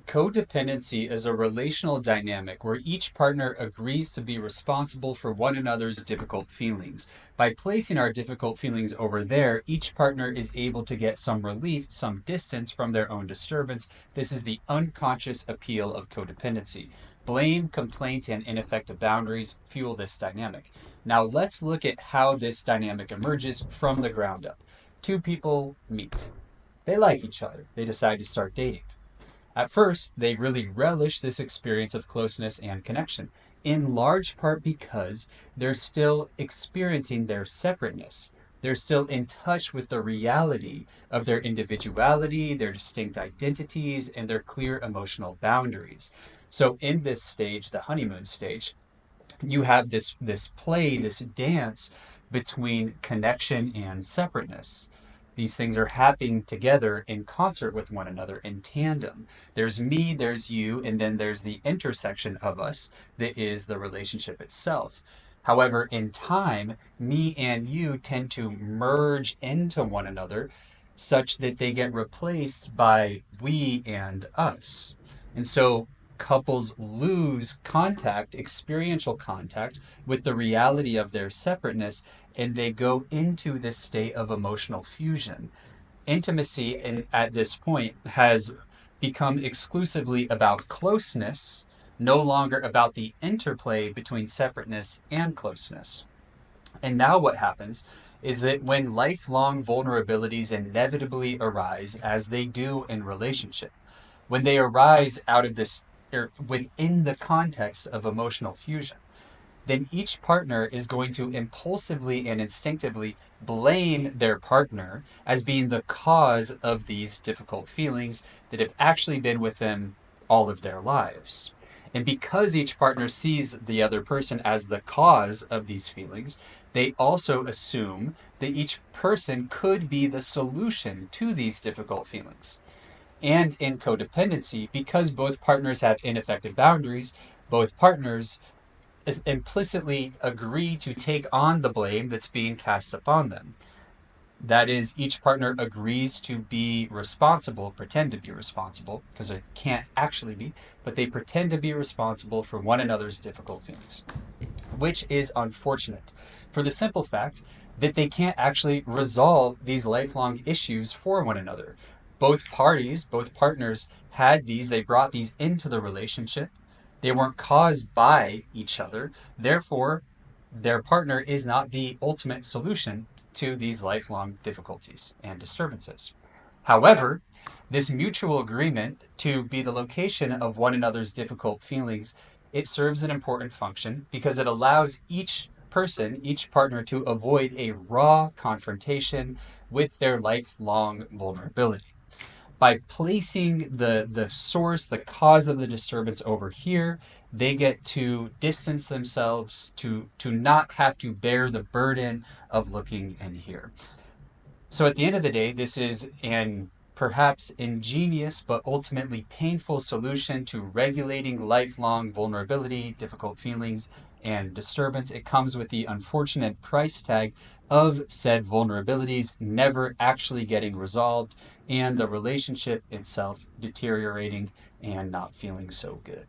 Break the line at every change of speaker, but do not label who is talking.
Codependency is a relational dynamic where each partner agrees to be responsible for one another's difficult feelings. By placing our difficult feelings over there, each partner is able to get some relief, some distance from their own disturbance. This is the unconscious appeal of codependency. Blame, complaint, and ineffective boundaries fuel this dynamic. Now let's look at how this dynamic emerges from the ground up. Two people meet. They like each other. They decide to start dating. At first, they really relish this experience of closeness and connection, in large part because they're still experiencing their separateness. They're still in touch with the reality of their individuality, their distinct identities, and their clear emotional boundaries. So, in this stage, the honeymoon stage, you have this play, this dance between connection and separateness. These things are happening together in concert with one another in tandem. There's me, there's you, and then there's the intersection of us that is the relationship itself. However, in time, me and you tend to merge into one another such that they get replaced by we and us. And so couples lose contact, experiential contact with the reality of their separateness, and they go into this state of emotional fusion. Intimacy at this point has become exclusively about closeness, no longer about the interplay between separateness and closeness. And now what happens is that when lifelong vulnerabilities inevitably arise, as they do in relationship, when they arise out of this or within the context of emotional fusion, then each partner is going to impulsively and instinctively blame their partner as being the cause of these difficult feelings that have actually been with them all of their lives. And because each partner sees the other person as the cause of these feelings, they also assume that each person could be the solution to these difficult feelings. And in codependency, because both partners have ineffective boundaries, both partners implicitly agree to take on the blame that's being cast upon them. That is, each partner agrees to be responsible, pretend to be responsible, because it can't actually be, but they pretend to be responsible for one another's difficult feelings, which is unfortunate for the simple fact that they can't actually resolve these lifelong issues for one another. Both parties, both partners had these, they brought these into the relationship. They weren't caused by each other. Therefore, their partner is not the ultimate solution to these lifelong difficulties and disturbances. However, this mutual agreement to be the location of one another's difficult feelings, it serves an important function because it allows each person, each partner to avoid a raw confrontation with their lifelong vulnerability. By placing the source, the cause of the disturbance over here, they get to distance themselves to not have to bear the burden of looking in here. So at the end of the day, this is an perhaps ingenious but ultimately painful solution to regulating lifelong vulnerability, difficult feelings, and disturbance. It comes with the unfortunate price tag of said vulnerabilities never actually getting resolved and the relationship itself deteriorating and not feeling so good.